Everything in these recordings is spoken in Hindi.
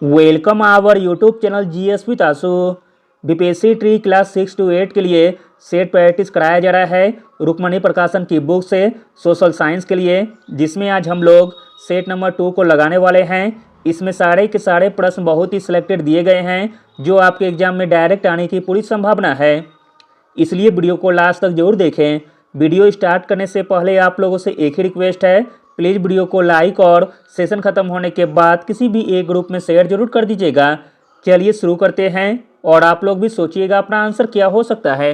Welcome our YouTube channel GS with Ashu. BPSC TRE class 6 to 8 के लिए सेट प्रैक्टिस कराया जा रहा है रुक्मणी प्रकाशन की बुक से सोशल साइंस के लिए, जिसमें आज हम लोग सेट नंबर 2 को लगाने वाले हैं। इसमें सारे के सारे प्रश्न बहुत ही सिलेक्टेड दिए गए हैं जो आपके एग्जाम में डायरेक्ट आने की पूरी संभावना है, इसलिए वीडियो को लास्ट तक जरूर देखें। वीडियो स्टार्ट करने से पहले आप लोगों से एक ही रिक्वेस्ट है, प्लीज़ वीडियो को लाइक और सेशन खत्म होने के बाद किसी भी एक ग्रुप में शेयर जरूर कर दीजिएगा। चलिए शुरू करते हैं और आप लोग भी सोचिएगा अपना आंसर क्या हो सकता है।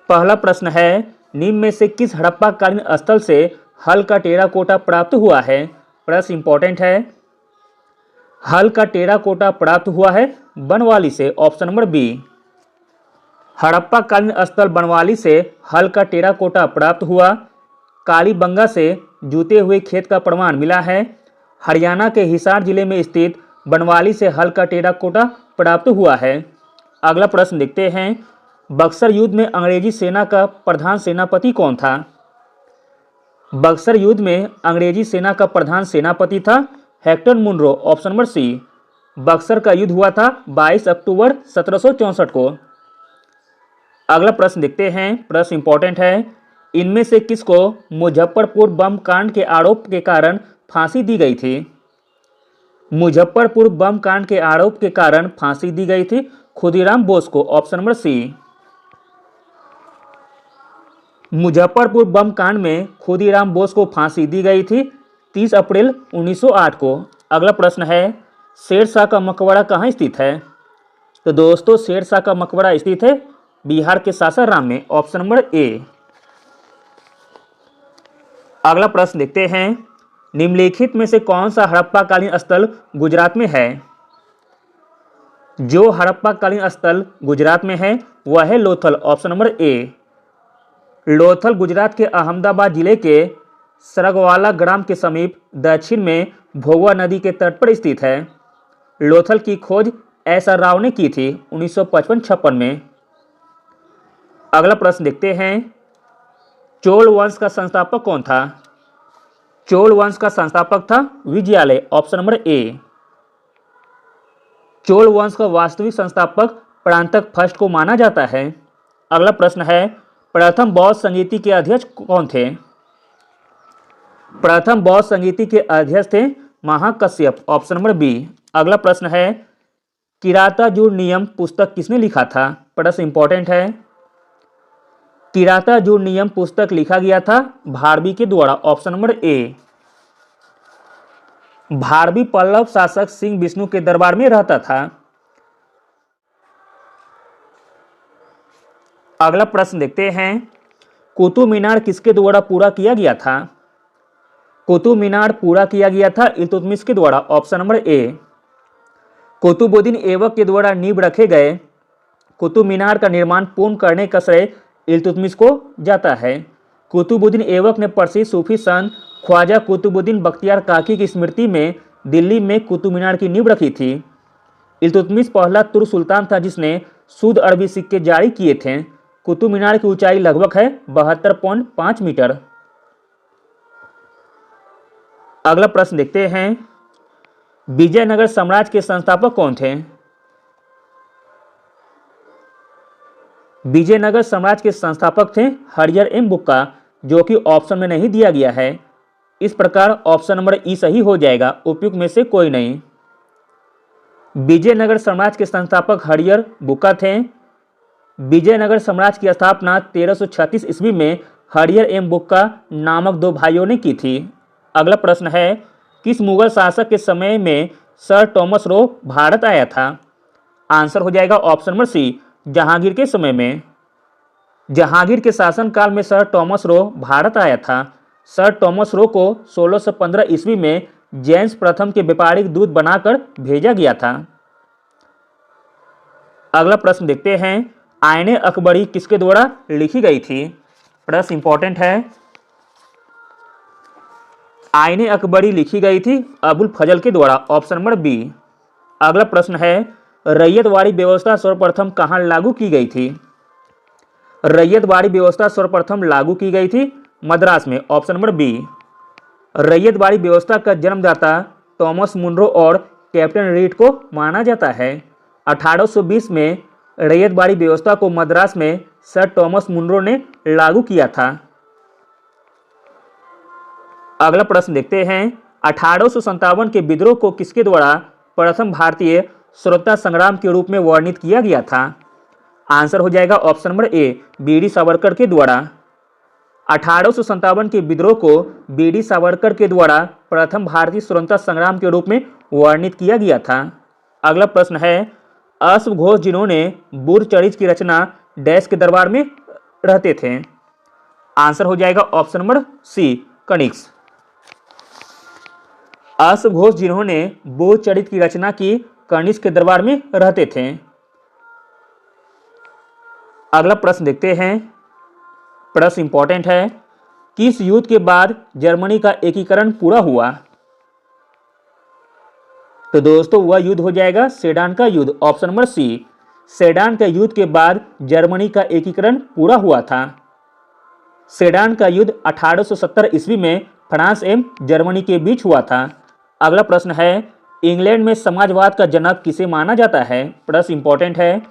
पहला प्रश्न है, निम्न में से किस हड़प्पा कालीन स्थल से हल का टेराकोटा प्राप्त हुआ है? प्रश्न इंपॉर्टेंट है। हल का टेराकोटा प्राप्त हुआ है बनवाली से, ऑप्शन नंबर बी। हड़प्पा कालीन स्थल बनवाली से हल का टेराकोटा प्राप्त हुआ। कालीबंगा से जूते हुए खेत का प्रमाण मिला है। हरियाणा के हिसार जिले में स्थित बनवाली से हल का टेराकोटा प्राप्त हुआ है। अगला प्रश्न देखते हैं, बक्सर युद्ध में अंग्रेजी सेना का प्रधान सेनापति कौन था? बक्सर युद्ध में अंग्रेजी सेना का प्रधान सेनापति था Hector Munro, option number C. Buxar का युद्ध हुआ था 22 अक्टूबर 1764 को। अगला प्रश्न देखते हैं, प्रश्न इंपॉर्टेंट है। इनमें से किसको मुजफ्फरपुर बम कांड के आरोप के कारण फांसी दी गई थी? मुजफ्फरपुर बम कांड के आरोप के कारण फांसी दी गई थी खुदीराम बोस को, ऑप्शन नंबर सी। मुजफ्फरपुर बम कांड में खुदीराम बोस को फांसी दी गई थी 30 अप्रैल 1908 को। अगला प्रश्न है, शेरशाह का मकबरा कहाँ स्थित है? तो दोस्तों शेरशाह का मकबरा स्थित है बिहार के सासाराम में, ऑप्शन नंबर ए। अगला प्रश्न देखते हैं, निम्नलिखित में से कौन सा हड़प्पा कालीन स्थल गुजरात में है? जो हड़प्पा कालीन स्थल गुजरात में है वह है लोथल, ऑप्शन नंबर ए। लोथल गुजरात के अहमदाबाद जिले के सरगवाला ग्राम के समीप दक्षिण में भोगवा नदी के तट पर स्थित है। लोथल की खोज एस.आर. राव ने की थी 1955-56 में। अगला प्रश्न देखते हैं, चोल वंश का संस्थापक कौन था? चोल वंश का संस्थापक था विजयालय, ऑप्शन नंबर ए। चोल वंश का वास्तविक संस्थापक परांतक फर्स्ट को माना जाता है। अगला प्रश्न है, प्रथम बौद्ध संगीति के अध्यक्ष कौन थे? प्रथम बौद्ध संगीति के अध्यक्ष थे महाकश्यप, ऑप्शन नंबर बी। अगला प्रश्न है, किरातार्जुन नियम पुस्तक किसने लिखा था? प्रश्न इंपॉर्टेंट है। किरातार्जुन नियम पुस्तक लिखा गया था भारवी के द्वारा, option number A. Bharavi Pallava शासक सिंह विष्णु के दरबार में रहता था। अगला प्रश्न देखते हैं, कुतुब मीनार किसके द्वारा पूरा किया गया था? कुतुब मीनार पूरा किया गया था इल्तुतमिश के द्वारा, option number A. Qutubuddin Aibak के द्वारा नींव रखे गए कुतुब मीनार का निर्माण पूर्ण करने का श्रेय इल्तुतमिश को जाता है। कुतुबुद्दीन ऐबक ने प्रसिद्ध सूफी संत ख्वाजा कुतुबुद्दीन बख्तियार काकी की स्मृति में दिल्ली में कुतुब मीनार की नींव रखी थी। इल्तुतमिश पहला तुर्क सुल्तान था जिसने शुद्ध अरबी सिक्के जारी किए थे। कुतुब मीनार की ऊंचाई लगभग है 72.5 मीटर। अगला प्रश्न देखते हैं, विजयनगर साम्राज्य के संस्थापक कौन थे? विजयनगर साम्राज्य के संस्थापक थे हरिहर एम बुक्का, जो कि ऑप्शन में नहीं दिया गया है। इस प्रकार ऑप्शन नंबर ई सही हो जाएगा, उपयुक्त में से कोई नहीं। विजयनगर साम्राज्य के संस्थापक हरिहर बुक्का थे। विजयनगर साम्राज्य की स्थापना 1336 ईस्वी में हरिहर एम बुक्का नामक 2 भाइयों ने की थी। अगला प्रश्न है, किस मुगल शासक के समय में सर टॉमस रो भारत आया था? आंसर हो जाएगा ऑप्शन नंबर सी, जहांगीर के समय में। जहांगीर के शासनकाल में सर टॉमस रो भारत आया था। सर टॉमस रो को 1615 ईस्वी में जेम्स प्रथम के व्यापारिक दूत बनाकर भेजा गया था। अगला प्रश्न देखते हैं, आईने अकबरी किसके द्वारा लिखी गई थी? प्रश्न इंपॉर्टेंट है। आईने अकबरी लिखी गई थी अबुल फजल के द्वारा, ऑप्शन नंबर बी। अगला प्रश्न है, रैयतवाड़ी व्यवस्था सर्वप्रथम कहाँ लागू की गई थी? रैयतवाड़ी व्यवस्था सर्वप्रथम लागू की गई थी मद्रास में, ऑप्शन नंबर बी। रैयतवाड़ी व्यवस्था का जन्मदाता टॉमस मुनरो और कैप्टन रीड को माना जाता है। 1820 में रैयतबाड़ी व्यवस्था को मद्रास में सर थॉमस मुनरो ने लागू किया था। अगला प्रश्न देखते हैं, 1857 के विद्रोह को किसके द्वारा प्रथम भारतीय स्वतंत्रता संग्राम के रूप में वर्णित किया गया था? आंसर हो जाएगा option number A, BD Savarkar के द्वारा। 1857 के विद्रोह को बीडी सावरकर के द्वारा प्रथम भारतीय स्वतंत्रता संग्राम के रूप में वर्णित किया गया था। अगला प्रश्न है, अश्व घोष जिन्होंने बुरचरित की रचना डैश के दरबार में रहते थे? आंसर हो जाएगा ऑप्शन नंबर सी, कनिष्क। अश्व घोष जिन्होंने बुरचरित की रचना की कनिष्क के दरबार में रहते थे। अगला प्रश्न देखते हैं, प्रश्न इंपॉर्टेंट है, किस युद्ध के बाद जर्मनी का एकीकरण पूरा हुआ? तो दोस्तों वह युद्ध हो जाएगा सेडान का युद्ध, ऑप्शन नंबर सी। सेडान का युद्ध के बाद जर्मनी का एकीकरण पूरा हुआ था। सेडान का युद्ध 1870 ईस्वी में फ्रांस एवं जर्मनी के बीच हुआ था। अगला प्रश्न है, इंग्लैंड में समाजवाद का जनक किसे माना जाता है? प्रश्न इंपॉर्टेंट है।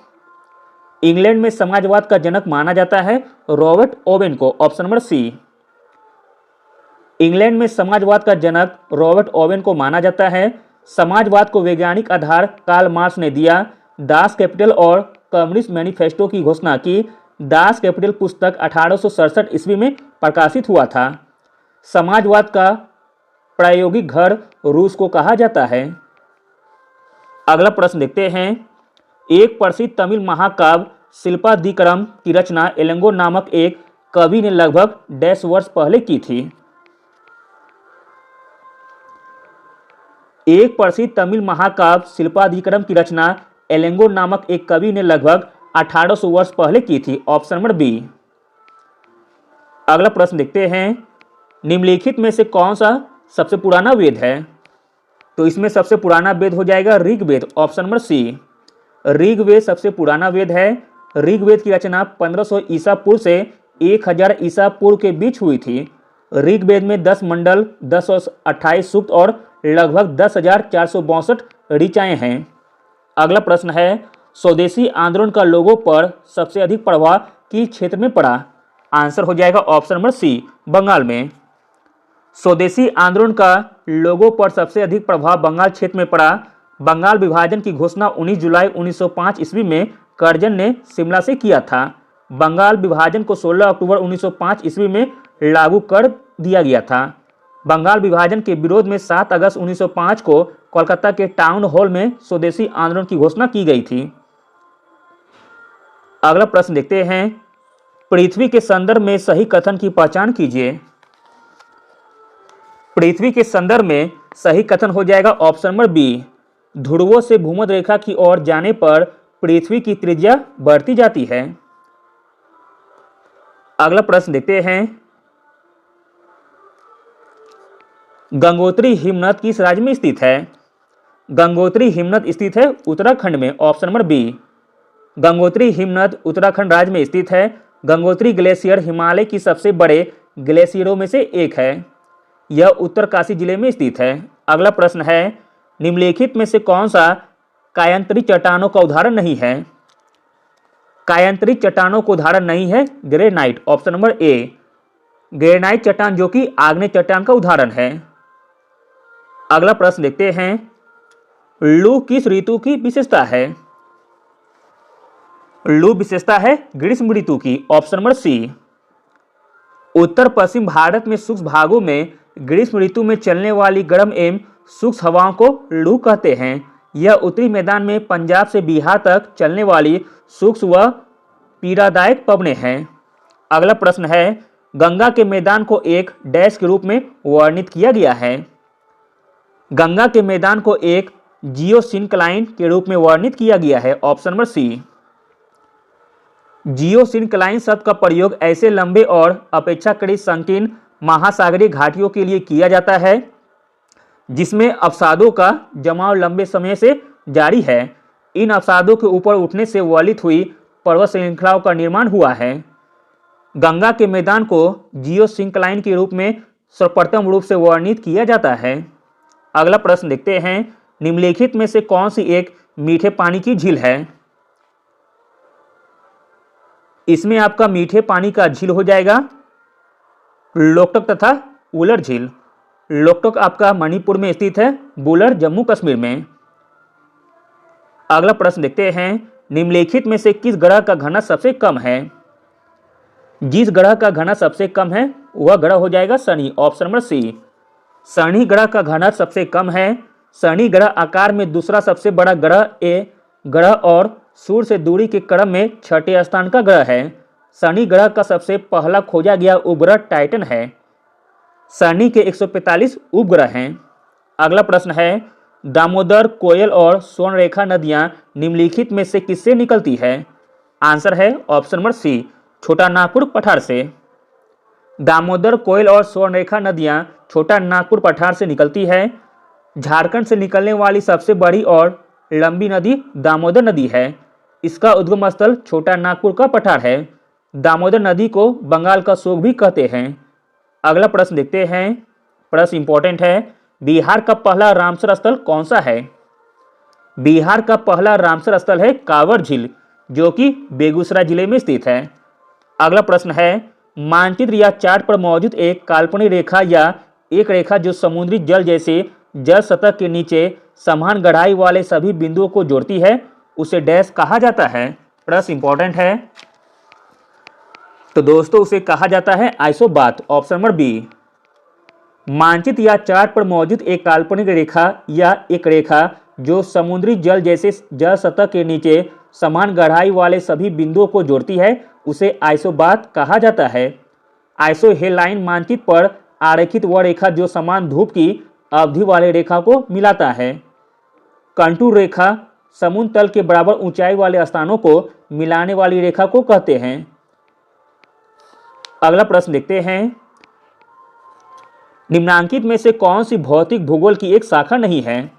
इंग्लैंड में समाजवाद का जनक माना जाता है रॉबर्ट ओवेन को, ऑप्शन नंबर सी। इंग्लैंड में समाजवाद का जनक रॉबर्ट ओवेन को माना जाता है। समाजवाद को वैज्ञानिक आधार कार्ल मार्क्स ने दिया। दास कैपिटल और कम्युनिस्ट मैनिफेस्टो की घोषणा की। दास कैपिटल पुस्तक 1867 ईस्वी में प्रकाशित हुआ था। समाजवाद का प्रायोगिक घर रूस को कहा जाता है। अगला प्रश्न देखते हैं, एक प्रसिद्ध तमिल महाकाव्य शिल्पादिकरम की रचना एलंगो नामक एक कवि ने लगभग डैश वर्ष पहले की थी? एक प्रसिद्ध तमिल महाकाव्य शिल्पादिकरम की रचना एलंगो नामक एक कवि ने लगभग 1800 वर्ष पहले की थी, ऑप्शन नंबर बी। अगला प्रश्न देखते हैं, निम्नलिखित में से कौन सा सबसे पुराना वेद है? तो इसमें सबसे पुराना वेद हो जाएगा Rigveda, option number C. Rigveda सबसे पुराना वेद है। ऋग्वेद की रचना 1500 ईसा पूर्व से 1000 ईसा पूर्व के बीच हुई थी। ऋग्वेद में 10 मंडल, 1028 सूक्त और लगभग 10,462 ऋचाएं हैं। अगला प्रश्न है, स्वदेशी आंदोलन का लोगों पर सबसे अधिक प्रभाव किस क्षेत्र में पड़ा? आंसर हो जाएगा ऑप्शन नंबर सी, बंगाल में। स्वदेशी आंदोलन का लोगों पर सबसे अधिक प्रभाव बंगाल क्षेत्र में पड़ा। बंगाल विभाजन की घोषणा 19 जुलाई 1905 ईस्वी में कर्जन ने शिमला से किया था। बंगाल विभाजन को 16 अक्टूबर 1905 ईस्वी में लागू कर दिया गया था। बंगाल विभाजन के विरोध में 7 अगस्त 1905 को कोलकाता के टाउन हॉल में स्वदेशी आंदोलन की घोषणा की गई थी। अगला प्रश्न देखते हैं, पृथ्वी के संदर्भ में सही कथन की पहचान कीजिए। पृथ्वी के संदर्भ में सही कथन हो जाएगा ऑप्शन नंबर बी। ध्रुवों से भूमध्य रेखा की ओर जाने पर पृथ्वी की त्रिज्या बढ़ती जाती है। अगला प्रश्न देखते हैं, गंगोत्री हिमनद किस राज्य में स्थित है? गंगोत्री हिमनद स्थित है उत्तराखंड में, ऑप्शन नंबर बी। गंगोत्री हिमनद उत्तराखंड राज्य में स्थित है। गंगोत्री ग्लेशियर हिमालय की सबसे बड़े ग्लेशियरों में से एक है। यह उत्तरकाशी जिले में स्थित है। अगला प्रश्न है, निम्नलिखित में से कौन सा कायांतरित चट्टानों का उदाहरण नहीं है? कायांतरित चट्टानों का उदाहरण नहीं है ग्रेनाइट, ऑप्शन नंबर ए। ग्रेनाइट चट्टान जो कि आग्नेय चट्टान का उदाहरण है। अगला प्रश्न देखते हैं, लू किस ऋतु की विशेषता है? लू विशेषता है ग्रीष्म ऋतु की, ऑप्शन नंबर सी। उत्तर पश्चिम भारत में शुष्क भागों में ग्रीष्म ऋतु में चलने वाली गर्म एवं शुष्क हवाओं को लू कहते हैं। यह उत्तरी मैदान में पंजाब से बिहार तक चलने वाली शुष्क व पीड़ादायक पवनें हैं। अगला प्रश्न है, गंगा के मैदान को एक डैश के रूप में वर्णित किया गया है। गंगा के मैदान को एक जियोसिंक्लाइन के रूप में वर्णित किया गया है, ऑप्शन नंबर सी। जियोसिंक्लाइन शब्द का प्रयोग ऐसे लंबे और अपेक्षाकृत संकीर्ण महासागरीय घाटियों के लिए किया जाता है जिसमें अवसादों का जमाव लंबे समय से जारी है। इन अवसादों के ऊपर उठने से वलित हुई पर्वत श्रृंखलाओं का निर्माण हुआ है। गंगा के मैदान को जियोसिंक्लाइन के रूप में सर्वप्रथम रूप से वर्णित किया जाता है। अगला प्रश्न देखते हैं, निम्नलिखित में से कौन सी एक मीठे पानी की झील है? इसमें आपका मीठे पानी का झील हो जाएगा लोकटक तथा वुलर झील। लोकटक आपका मणिपुर में स्थित है, वुलर जम्मू कश्मीर में। अगला प्रश्न देखते हैं, निम्नलिखित में से किस ग्रह का घनत्व सबसे कम है? जिस ग्रह का घनत्व सबसे कम है वह ग्रह हो जाएगा Shani, option number C. Shani ग्रह का घनत्व सबसे कम है। शनि ग्रह आकार में दूसरा सबसे बड़ा ग्रह ग्रह और सूर्य से दूरी के क्रम में छठे स्थान का ग्रह है। शनि ग्रह का सबसे पहला खोजा गया उपग्रह टाइटन है। शनि के 145 उपग्रह हैं। अगला प्रश्न है, दामोदर, कोयल और स्वर्णरेखा नदियां निम्नलिखित में से किससे निकलती है? आंसर है ऑप्शन नंबर सी, छोटा नागपुर पठार से। दामोदर, कोयल और स्वर्णरेखा नदियां छोटा नागपुर पठार से निकलती है। झारखंड से निकलने वाली सबसे बड़ी और लंबी नदी दामोदर नदी है। इसका उद्गम स्थल छोटा नागपुर का पठार है। दामोदर नदी को बंगाल का शोक भी कहते हैं। अगला प्रश्न देखते हैं, प्रश्न इंपॉर्टेंट है, बिहार का पहला रामसर स्थल कौन सा है? बिहार का पहला रामसर स्थल है कांवर झील, जो कि बेगूसराय जिले में स्थित है। अगला प्रश्न है, मानचित्र या चार्ट पर मौजूद एक काल्पनिक रेखा या एक रेखा जो समुद्री जल जैसे जल सतह के नीचे समान गहराई वाले सभी बिंदुओं को जोड़ती है, उसे डैश कहा जाता है? प्रश्न इंपॉर्टेंट है, तो दोस्तों उसे कहा जाता है आइसोबाथ, ऑप्शन नंबर बी। मानचित्र या चार्ट पर मौजूद एक काल्पनिक रेखा या एक रेखा जो समुद्री जल जैसे जल सतह के नीचे समान गहराई वाले सभी बिंदुओं को जोड़ती है, उसे आइसोबाथ कहा जाता है। आइसोहेलाइन मानचित्र पर आरेखित वह रेखा जो समान धूप की अवधि वाले रेखा को मिलाता है। कंटूर रेखा समुद्र तल के बराबर ऊंचाई वाले स्थानों को मिलाने वाली रेखा को कहते हैं। अगला प्रश्न देखते हैं, निम्नांकित में से कौन सी भौतिक भूगोल की एक शाखा नहीं है?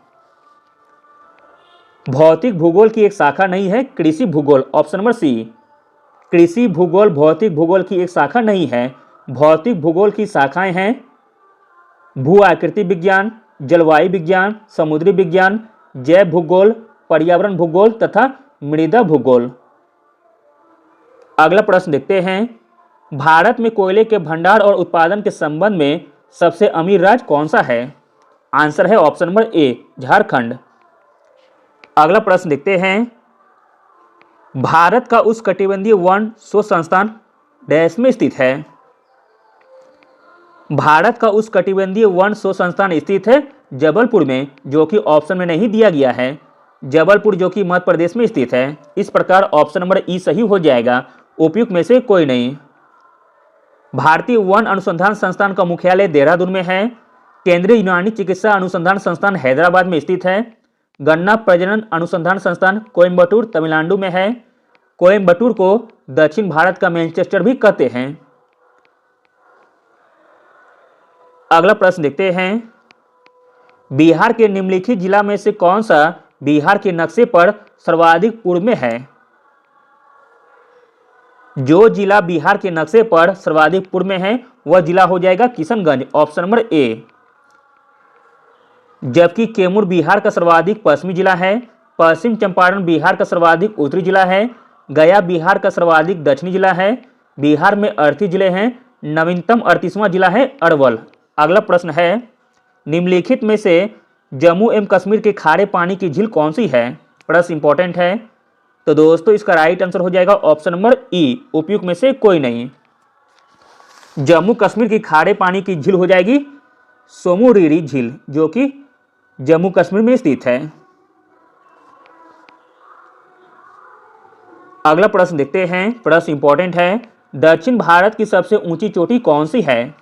भौतिक भूगोल की एक शाखा नहीं है कृषि भूगोल, ऑप्शन नंबर सी। कृषि भूगोल भौतिक भूगोल की एक शाखा नहीं है। भौतिक भूगोल की शाखाएं हैं भू आकृति विज्ञान, जलवायु विज्ञान, समुद्री विज्ञान, जैव भूगोल, पर्यावरण भूगोल तथा मृदा भूगोल। अगला प्रश्न देखते हैं, भारत में कोयले के भंडार और उत्पादन के संबंध में सबसे अमीर राज्य कौन सा है? आंसर है ऑप्शन नंबर ए, झारखंड। अगला प्रश्न देखते हैं, भारत का उष्णकटिबंधीय वन शोध संस्थान डैश में स्थित है? भारत का उष्णकटिबंधीय वन शोध संस्थान स्थित है जबलपुर में, जो कि ऑप्शन में नहीं दिया गया है। जबलपुर जो कि मध्य प्रदेश में स्थित है। इस प्रकार ऑप्शन नंबर ई सही हो जाएगा, उपयुक्त में से कोई नहीं। भारतीय वन अनुसंधान संस्थान का मुख्यालय देहरादून में है। केंद्रीय यूनानी चिकित्सा अनुसंधान संस्थान हैदराबाद में स्थित है। गन्ना प्रजनन अनुसंधान संस्थान कोयम्बटूर तमिलनाडु में है। कोयम्बटूर को दक्षिण भारत का मैनचेस्टर भी कहते हैं। अगला प्रश्न देखते हैं, बिहार के निम्नलिखित जिला में से कौन सा बिहार के नक्शे पर सर्वाधिक पूर्व में है? जो जिला बिहार के नक्शे पर सर्वाधिक पूर्व में है वह जिला हो जाएगा किशनगंज, ऑप्शन नंबर ए। जबकि कैमूर बिहार का सर्वाधिक पश्चिमी जिला है। पश्चिम चंपारण बिहार का सर्वाधिक उत्तरी जिला है। गया बिहार का सर्वाधिक दक्षिणी जिला है। बिहार में 38 जिले हैं। नवीनतम 38वां जिला है अरवल। अगला प्रश्न है, निम्नलिखित में से जम्मू एवं कश्मीर के खारे पानी की झील कौन सी है? प्रश्न इंपॉर्टेंट है, तो दोस्तों इसका राइट आंसर हो जाएगा ऑप्शन नंबर ई, उपयुक्त में से कोई नहीं। जम्मू कश्मीर की खारे पानी की झील हो जाएगी सोमुरीरी झील, जो कि जम्मू कश्मीर में स्थित है। अगला प्रश्न देखते हैं, प्रश्न इंपॉर्टेंट है, दक्षिण भारत की सबसे ऊंची चोटी कौन सी है?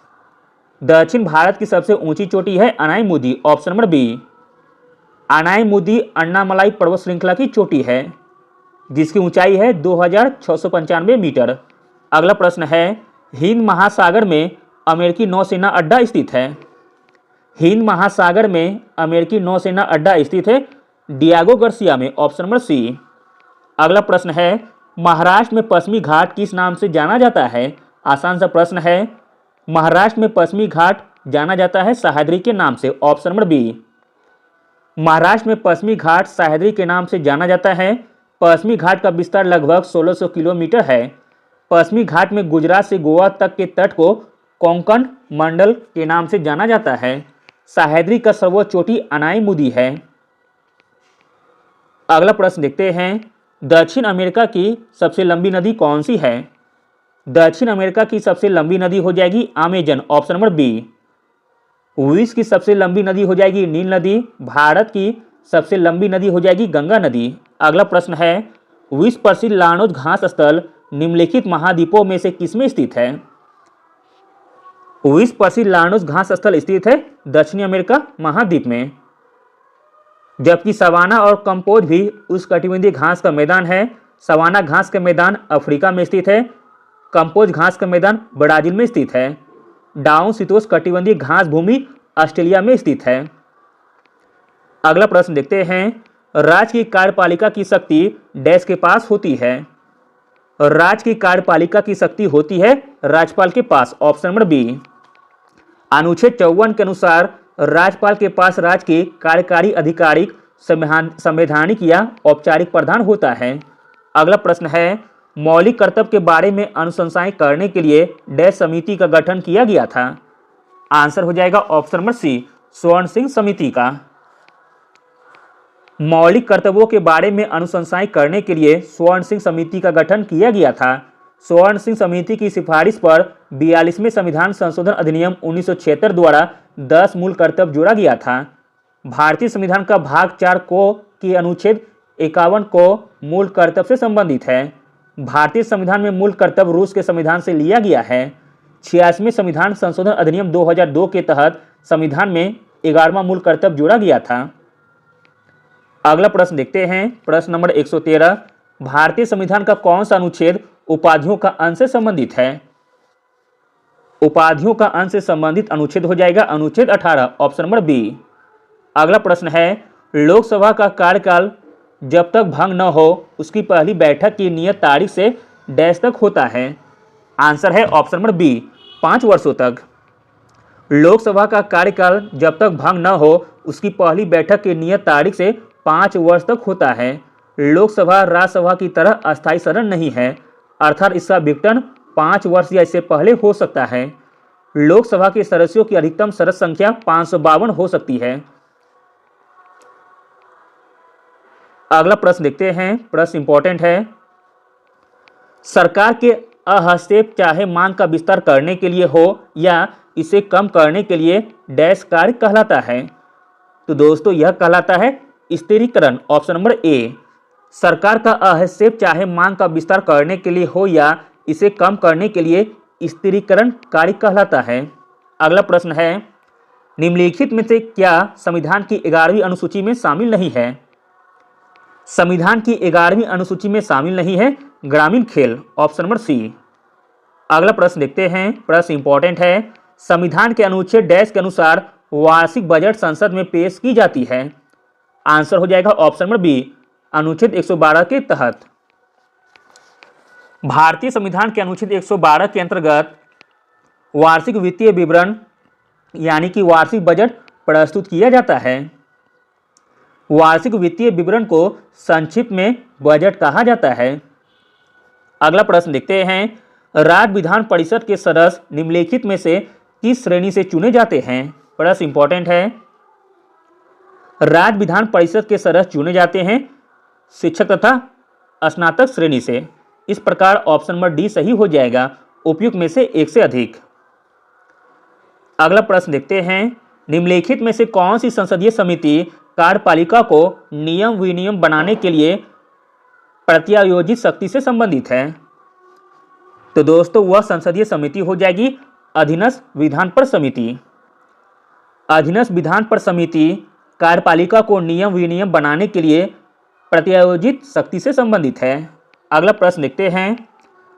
दक्षिण भारत की सबसे ऊंची चोटी है Anamudi, option number B. Anamudi Annamalai पर्वत श्रृंखला की चोटी है, जिसकी ऊंचाई है 2695 मीटर। अगला प्रश्न है, हिंद महासागर में अमेरिकी नौसेना अड्डा स्थित है? हिंद महासागर में अमेरिकी नौसेना अड्डा स्थित है डियागो गार्सिया में, ऑप्शन नंबर सी। अगला प्रश्न है, महाराष्ट्र में पश्चिमी घाट किस नाम से जाना जाता है? आसान सा प्रश्न है। महाराष्ट्र में पश्चिमी घाट जाना जाता है सह्याद्री के नाम से, ऑप्शन नंबर बी। महाराष्ट्र में पश्चिमी घाट सह्याद्री के नाम से जाना जाता है। पश्चिमी घाट का विस्तार लगभग 1600 किलोमीटर है। पश्चिमी घाट में गुजरात से गोवा तक के तट को कोंकण मंडल के नाम से जाना जाता है। सह्याद्री का सर्वोच्च चोटी अनाईमुदी है। अगला प्रश्न देखते हैं, दक्षिण अमेरिका की सबसे लंबी नदी कौन सी है? दक्षिण अमेरिका की सबसे लंबी नदी हो जाएगी अमेजन, ऑप्शन नंबर बी। विश्व की सबसे लंबी नदी हो जाएगी नील नदी। भारत की सबसे लंबी नदी हो जाएगी गंगा नदी। अगला प्रश्न है, विश्व प्रसिद्ध लार्नोज घास स्थल निम्नलिखित महाद्वीपों में से किसमें स्थित है? विश्व प्रसिद्ध लार्नोज घास स्थल स्थित है दक्षिणी अमेरिका महाद्वीप में। जबकि सवाना और कंपोज भी उष्णकटिबंधीय घास का मैदान है। सवाना घास का मैदान अफ्रीका में स्थित है। कंपोज घास का मैदान ब्राजील में स्थित है। डाउन शीतोष्ण कटिबंधीय घास भूमि ऑस्ट्रेलिया में स्थित है। अगला प्रश्न देखते हैं, राज्य की कार्यपालिका की शक्ति डैश के पास होती है? राज्य की कार्यपालिका की शक्ति होती है राज्यपाल के पास, ऑप्शन नंबर बी। अनुच्छेद 54 के अनुसार राज्यपाल के पास राज्य के कार्यकारी आधिकारिक संवैधानिक या औपचारिक प्रधान होता है। अगला प्रश्न है, मौलिक कर्तव्य के बारे में अनुशंसाएं करने के लिए डैश समिति का गठन किया गया था? आंसर हो जाएगा ऑप्शन नंबर सी, स्वर्ण सिंह समिति का। मौलिक कर्तव्यों के बारे में अनुशंसाएं करने के लिए स्वर्ण सिंह समिति का गठन किया गया था। स्वर्ण सिंह समिति की सिफारिश पर 42वें संविधान संशोधन अधिनियम 1976 द्वारा 10 मूल कर्तव्य जोड़ा गया था। भारतीय संविधान का भाग 4 को की अनुच्छेद 51 को मूल कर्तव्य से संबंधित है। भारतीय संविधान में मूल कर्तव्य रूस के संविधान से लिया गया है। 86वें संविधान संशोधन अधिनियम 2002 के तहत संविधान में 11वां मूल कर्तव्य जोड़ा गया था। अगला प्रश्न देखते हैं, प्रश्न नंबर 113, भारतीय संविधान का कौन सा अनुच्छेद उपाधियों का अंश से संबंधित है? उपाधियों का अंश से संबंधित अनुच्छेद हो जाएगा अनुच्छेद 18, ऑप्शन नंबर बी। अगला प्रश्न है, लोकसभा का कार्यकाल जब तक भंग न हो उसकी पहली बैठक की नियत तारीख से डैश तक होता है? आंसर है ऑप्शन नंबर बी, 5 वर्षों तक। लोकसभा का कार्यकाल जब तक भंग न हो उसकी पहली बैठक की नियत तारीख से 5 वर्ष तक होता है। लोकसभा राज्यसभा की तरह अस्थायी सदन नहीं है, अर्थात इसका विघटन 5 वर्ष या इससे पहले हो सकता है। लोकसभा के सदस्यों की अधिकतम सदस्य संख्या 552 हो सकती है। अगला प्रश्न देखते हैं, प्रश्न इंपॉर्टेंट है, सरकार के हस्तक्षेप चाहे मांग का विस्तार करने के लिए हो या इसे कम करने के लिए डैश कार्य कहलाता है? तो दोस्तों यह कहलाता है स्थिरीकरण, ऑप्शन नंबर ए। सरकार का हस्तक्षेप चाहे मांग का विस्तार करने के लिए हो या इसे कम करने के लिए स्थिरीकरण कार्य कहलाता है। अगला प्रश्न है, निम्नलिखित में से क्या संविधान की 11वीं अनुसूची में शामिल नहीं है? संविधान की 11वीं अनुसूची में शामिल नहीं है ग्रामीण खेल, ऑप्शन नंबर सी। अगला प्रश्न देखते हैं, प्रश्न इंपॉर्टेंट है, संविधान के अनुच्छेद डैश के अनुसार वार्षिक बजट संसद में पेश की जाती है? आंसर हो जाएगा ऑप्शन नंबर बी, अनुच्छेद 112 के तहत। भारतीय संविधान के अनुच्छेद 112 के अंतर्गत वार्षिक वित्तीय विवरण यानी कि वार्षिक बजट प्रस्तुत किया जाता है। वार्षिक वित्तीय विवरण को संक्षिप्त में बजट कहा जाता है। अगला प्रश्न देखते हैं, राज्य विधान परिषद के सदस्य निम्नलिखित में से किस श्रेणी से चुने जाते हैं? प्रश्न इंपॉर्टेंट है, राज्य विधान परिषद के सदस्य चुने जाते हैं शिक्षक तथा स्नातक श्रेणी से। इस प्रकार ऑप्शन नंबर डी सही हो जाएगा, उपयुक्त में से एक से अधिक। अगला प्रश्न देखते हैं, निम्नलिखित में से कौन सी संसदीय समिति कार्यपालिका को नियम विनियम बनाने के लिए प्रत्यायोजित शक्ति से संबंधित है? तो दोस्तों वह संसदीय समिति हो जाएगी अधीनस्थ विधान पर समिति। अधीनस्थ विधान पर समिति कार्यपालिका को नियम विनियम बनाने के लिए प्रत्यायोजित शक्ति से संबंधित है। अगला प्रश्न देखते हैं,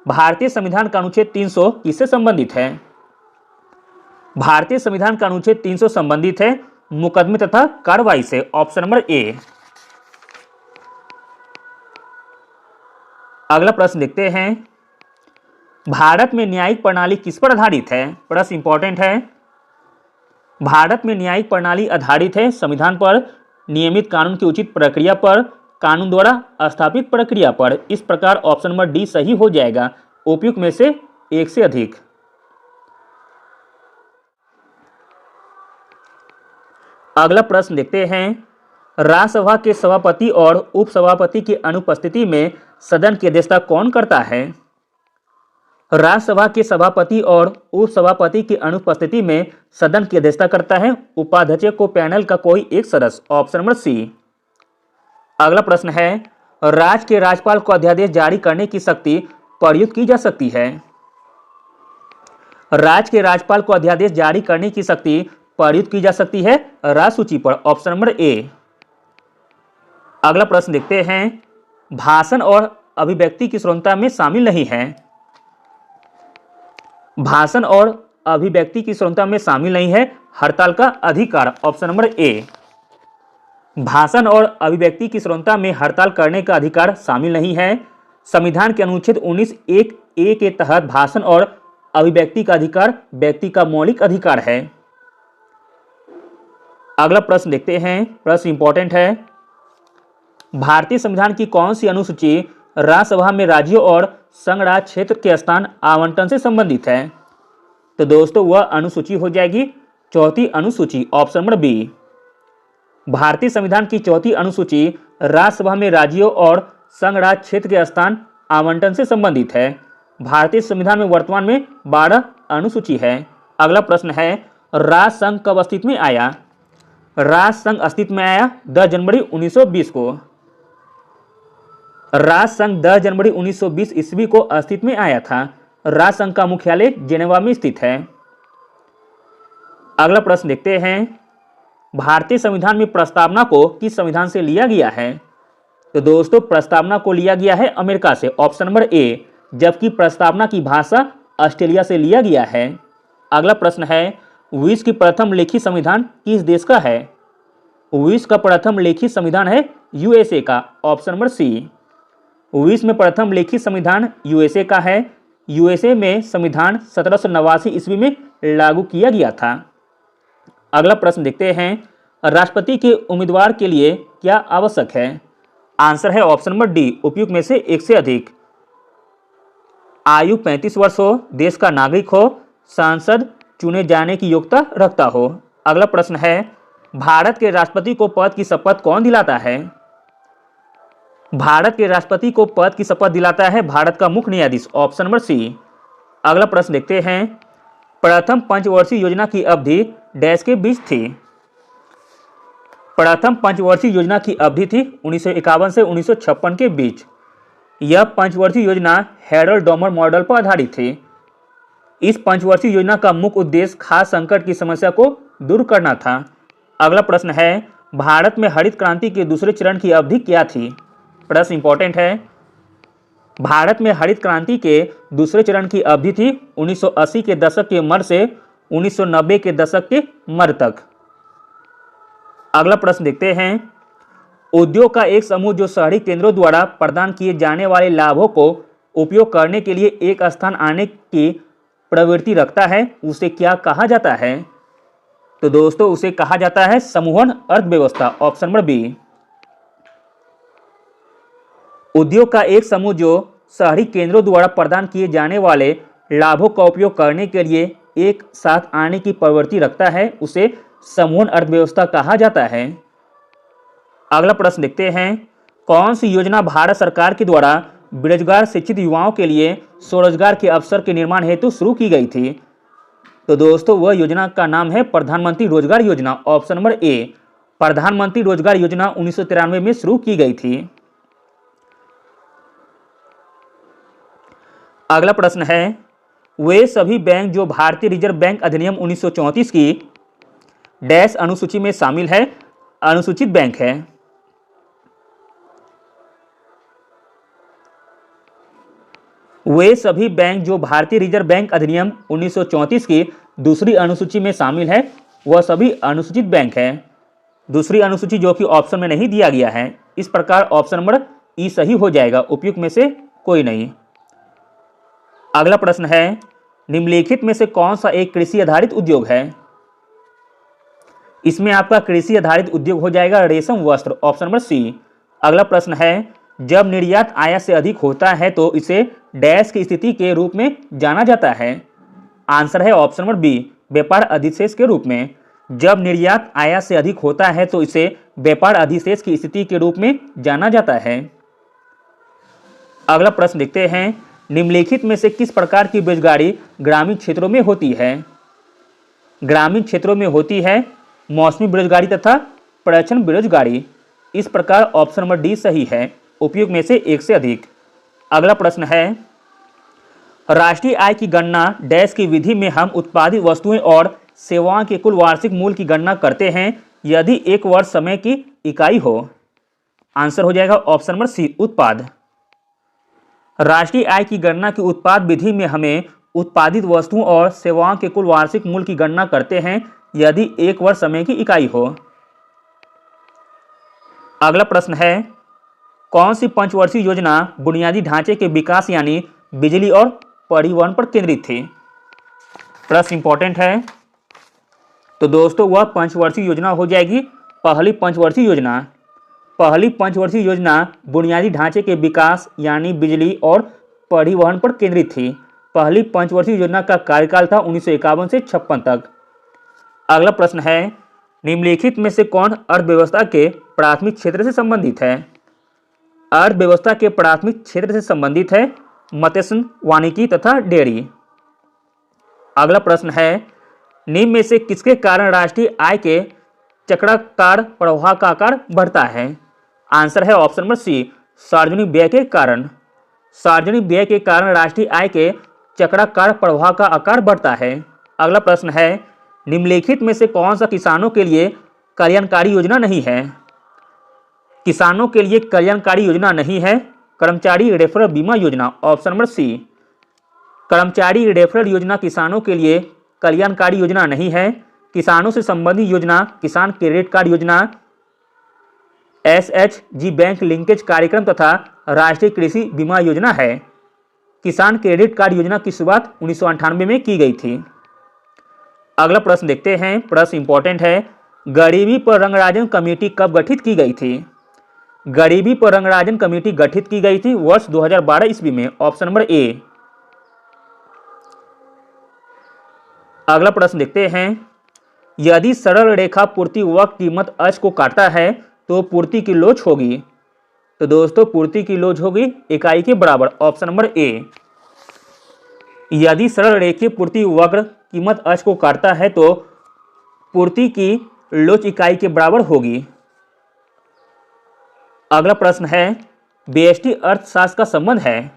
भारतीय संविधान का अनुच्छेद 300 किससे संबंधित है? भारतीय संविधान का अनुच्छेद 300 संबंधित है मुकदमे तथा कार्रवाई से, ऑप्शन नंबर ए। अगला प्रश्न देखते हैं, भारत में न्यायिक प्रणाली किस पर आधारित है? प्रश्न इंपॉर्टेंट है, भारत में न्यायिक प्रणाली आधारित है संविधान पर। नियमित कानून की उचित प्रक्रिया पर, कानून द्वारा स्थापित प्रक्रिया पर। इस प्रकार ऑप्शन नंबर डी सही हो जाएगा, उपयुक्त में से एक से अधिक। अगला प्रश्न देखते हैं, राज्यसभा के सभापति और उपसभापति की अनुपस्थिति में सदन की अध्यक्षता कौन करता है? राज्यसभा के सभापति और उपसभापति की अनुपस्थिति में सदन की अध्यक्षता करता है उपाध्यक्ष को पैनल का कोई एक सदस्य, ऑप्शन नंबर सी। अगला प्रश्न है, राज्य के राज्यपाल को अध्यादेश जारी करने की शक्ति प्रयुक्त की जा सकती है? राज्य के राज्यपाल को अध्यादेश जारी करने की शक्ति प्रयुक्त की जा सकती है राज्य सूची पर, ऑप्शन नंबर ए। अगला प्रश्न देखते हैं, भाषण और अभिव्यक्ति की स्वतंत्रता में शामिल नहीं है। भाषण और अभिव्यक्ति की स्वतंत्रता में शामिल नहीं है हड़ताल का अधिकार, ऑप्शन नंबर ए। भाषण और अभिव्यक्ति की स्वतंत्रता में हड़ताल करने का अधिकार शामिल नहीं है। संविधान के अनुच्छेद 19(1)(a) के तहत भाषण और अभिव्यक्ति का अधिकार व्यक्ति का मौलिक अधिकार है। अगला प्रश्न देखते हैं, प्रश्न इंपॉर्टेंट है, भारतीय संविधान की कौन सी अनुसूची राज्यसभा में राज्यों और संघ राज्य क्षेत्र के स्थान आवंटन से संबंधित है? तो दोस्तों वह अनुसूची हो जाएगी चौथी अनुसूची, ऑप्शन नंबर बी। भारतीय संविधान की चौथी अनुसूची राज्यसभा में राज्यों और संघ राज्य क्षेत्र के स्थान आवंटन से संबंधित है। भारतीय संविधान में वर्तमान में 12 अनुसूची है। अगला प्रश्न है, राज्य संघ कब अस्तित्व में आया? राज्य संघ अस्तित्व में आया 10 जनवरी 1920 को। राज्य संघ 10 जनवरी 1920 ईस्वी को अस्तित्व में आया था। राज्य संघ का मुख्यालय जेनेवा में स्थित है। अगला प्रश्न देखते हैं, भारतीय संविधान में प्रस्तावना को किस संविधान से लिया गया है? तो दोस्तों प्रस्तावना को लिया गया है अमेरिका से, ऑप्शन नंबर ए, जबकि प्रस्तावना की भाषा ऑस्ट्रेलिया से लिया गया है। अगला प्रश्न है, विश्व की प्रथम लिखित संविधान किस देश का है? विश्व का प्रथम लिखित संविधान है यूएसए का, ऑप्शन नंबर सी। विश्व में प्रथम लिखित संविधान यूएसए का है। यूएसए में संविधान 1789 ईस्वी में लागू किया गया था। अगला प्रश्न देखते हैं, राष्ट्रपति के उम्मीदवार के लिए क्या आवश्यक है? आंसर है ऑप्शन नंबर डी, उपयुक्त में से एक से अधिक। आयु 35 वर्ष हो, देश का नागरिक हो, सांसद चुने जाने की योग्यता रखता हो। अगला प्रश्न है, भारत के राष्ट्रपति को पद की शपथ कौन दिलाता है? भारत के राष्ट्रपति को पद की शपथ दिलाता है भारत का मुख्य न्यायाधीश, ऑप्शन नंबर सी। अगला प्रश्न देखते हैं, प्रथम पंचवर्षीय योजना की अवधि डैश के बीच थी? प्रथम पंचवर्षीय योजना की अवधि थी 1951 से 1956 के बीच। यह पंचवर्षीय योजना हैरोल्ड डॉमर मॉडल पर आधारित थी। इस पंचवर्षीय योजना का मुख्य उद्देश्य खाद्य संकट की समस्या को दूर करना था। अगला प्रश्न है, भारत में हरित क्रांति के दूसरे चरण की अवधि क्या थी? प्रश्न इंपॉर्टेंट है, भारत में हरित क्रांति के दूसरे चरण की अवधि थी 1980 के दशक के मध्य से 1990 के दशक के मध्य तक। अगला प्रश्न देखते हैं, उद्योग का एक समूह जो शहरी केंद्रों द्वारा प्रदान किए जाने वाले लाभों को उपयोग करने के लिए एक स्थान आने की प्रवृत्ति रखता है, उसे क्या कहा जाता है? तो दोस्तों उसे कहा जाता है समूहन अर्थव्यवस्था, ऑप्शन नंबर बी। उद्योग का एक समूह जो शहरी केंद्रों द्वारा प्रदान किए जाने वाले लाभों का उपयोग करने के लिए एक साथ आने की प्रवृत्ति रखता है, उसे समूहन अर्थव्यवस्था कहा जाता है। अगला प्रश्न देखते हैं, कौन सी योजना भारत सरकार के द्वारा बेरोजगार शिक्षित युवाओं के लिए स्वरोजगार के अवसर के निर्माण हेतु शुरू की गई थी? तो दोस्तों वह योजना का नाम है प्रधानमंत्री रोजगार योजना, ऑप्शन नंबर ए। प्रधानमंत्री रोजगार योजना 1993 में शुरू की गई थी। अगला प्रश्न है, वे सभी बैंक जो भारतीय रिजर्व बैंक अधिनियम 1934 की डैश अनुसूची में शामिल है, अनुसूचित बैंक है? वे सभी बैंक जो भारतीय रिजर्व बैंक अधिनियम 1934 की दूसरी अनुसूची में शामिल है, वह सभी अनुसूचित बैंक है। दूसरी अनुसूची जो कि ऑप्शन में नहीं दिया गया है, इस प्रकार ऑप्शन नंबर ई सही हो जाएगा, उपयुक्त में से कोई नहीं। अगला प्रश्न है, निम्नलिखित में से कौन सा एक कृषि आधारित उद्योग है? इसमें आपका कृषि आधारित उद्योग हो जाएगा रेशम वस्त्र, ऑप्शन नंबर सी। अगला प्रश्न है, जब निर्यात आयात से अधिक होता है तो इसे डैश की स्थिति के रूप में जाना जाता है। आंसर है ऑप्शन नंबर बी, व्यापार अधिशेष के रूप में। जब निर्यात आयात से अधिक होता है तो इसे व्यापार अधिशेष की स्थिति के रूप में जाना जाता है। अगला प्रश्न देखते हैं, निम्नलिखित में से किस प्रकार की बेरोजगारी ग्रामीण क्षेत्रों में होती है। ग्रामीण क्षेत्रों में होती है मौसमी बेरोजगारी तथा पर्यटन बेरोजगारी। इस प्रकार ऑप्शन नंबर डी सही है, उपयोग में से एक से अधिक। अगला प्रश्न है, राष्ट्रीय आय की गणना डैश की विधि में हम उत्पादित वस्तुएं और सेवाओं के कुल वार्षिक मूल्य की गणना करते हैं यदि एक वर्ष समय की इकाई हो। आंसर हो जाएगा ऑप्शन नंबर सी, उत्पाद। राष्ट्रीय आय की गणना की उत्पाद विधि में हमें उत्पादित वस्तुओं और सेवाओं के कुल वार्षिक मूल्य की गणना करते हैं यदि एक वर्ष समय की इकाई हो। अगला प्रश्न है, कौन सी पंचवर्षीय योजना बुनियादी ढांचे के विकास यानी बिजली और परिवहन पर केंद्रित थी। प्रश्न इंपॉर्टेंट है। तो दोस्तों वह पंचवर्षीय योजना हो जाएगी पहली पंचवर्षीय योजना। पहली पंचवर्षीय योजना बुनियादी ढांचे के विकास यानी बिजली और परिवहन पर केंद्रित थी। पहली पंचवर्षीय योजना का कार्यकाल था 1951 से 56 तक। अगला प्रश्न है, निम्नलिखित में से कौन अर्थव्यवस्था के प्राथमिक क्षेत्र से संबंधित है। अर्थव्यवस्था के प्राथमिक क्षेत्र से संबंधित है मत्स्य, वानिकी तथा डेयरी। अगला प्रश्न है, निम्न में से किसके कारण राष्ट्रीय आय के चक्राकार प्रवाह का आकार बढ़ता है। आंसर है ऑप्शन नंबर सी, सार्वजनिक व्यय के कारण। सार्वजनिक व्यय के कारण राष्ट्रीय आय के चक्राकार प्रवाह का आकार बढ़ता है। अगला प्रश्न है, निम्नलिखित में से कौन सा किसानों के लिए कल्याणकारी योजना नहीं है। किसानों के लिए कल्याणकारी योजना नहीं है कर्मचारी रेफरल बीमा योजना, ऑप्शन नंबर सी। कर्मचारी रेफरल योजना किसानों के लिए कल्याणकारी योजना नहीं है। किसानों से संबंधित योजना किसान क्रेडिट कार्ड योजना, SHG बैंक लिंकेज कार्यक्रम तथा राष्ट्रीय कृषि बीमा योजना है। किसान क्रेडिट कार्ड योजना की शुरुआत 1998 में की गई थी। अगला प्रश्न देखते हैं, प्रश्न इंपॉर्टेंट है, गरीबी पर रंगराजन कमेटी कब गठित की गई थी। गरीबी पर रंगराजन कमेटी गठित की गई थी वर्ष 2012 ईस्वी में, ऑप्शन नंबर ए। अगला प्रश्न देखते हैं, यदि सरल रेखा पूर्ति वक्र कीमत अक्ष को काटता है तो पूर्ति की लोच होगी। तो दोस्तों पूर्ति की लोच होगी इकाई के बराबर, ऑप्शन नंबर ए। यदि सरल रेखीय पूर्ति वक्र कीमत अक्ष को काटता है तो पूर्ति की लोच इकाई के बराबर होगी। अगला प्रश्न है, व्यष्टि अर्थशास्त्र का संबंध है।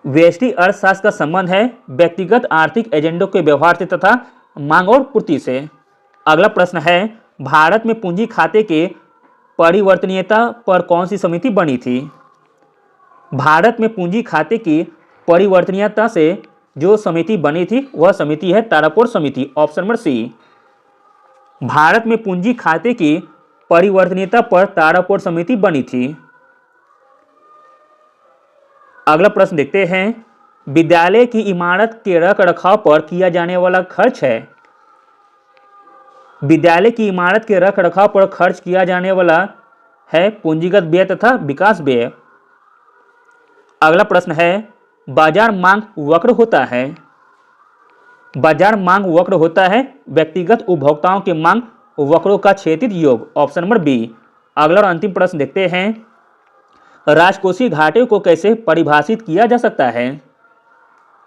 व्यष्टि अर्थशास्त्र का संबंध है व्यक्तिगत आर्थिक एजेंडों के व्यवहार से तथा मांग और पूर्ति से। अगला प्रश्न है, भारत में पूंजी खाते के परिवर्तनीयता पर कौन सी समिति बनी थी। भारत में पूंजी खाते की परिवर्तनीयता से जो समिति बनी थी वह समिति है तारापोर समिति, ऑप्शन नंबर सी। भारत में पूंजी खाते की परिवर्तनीयता पर तारापोर समिति बनी थी। अगला प्रश्न देखते हैं, विद्यालय की इमारत के रख रखाव पर किया जाने वाला खर्च है। विद्यालय की इमारत के रख रखाव पर खर्च किया जाने वाला है पूंजीगत व्यय तथा विकास व्यय। अगला प्रश्न है, बाजार मांग वक्र होता है। बाजार मांग वक्र होता है व्यक्तिगत उपभोक्ताओं के मांग वक्रों का छेदित योग, ऑप्शन नंबर बी। अगला और अंतिम प्रश्न देखते हैं, राजकोषीय घाटे को कैसे परिभाषित किया जा सकता है।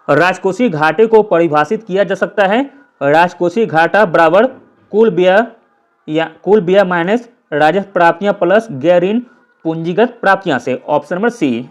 राजकोषीय घाटे को परिभाषित किया जा सकता है राजकोषीय घाटा बराबर कुल व्यय माइनस राजस्व प्राप्तियां प्लस गैर ऋण पूंजीगत प्राप्तियां से, ऑप्शन नंबर सी।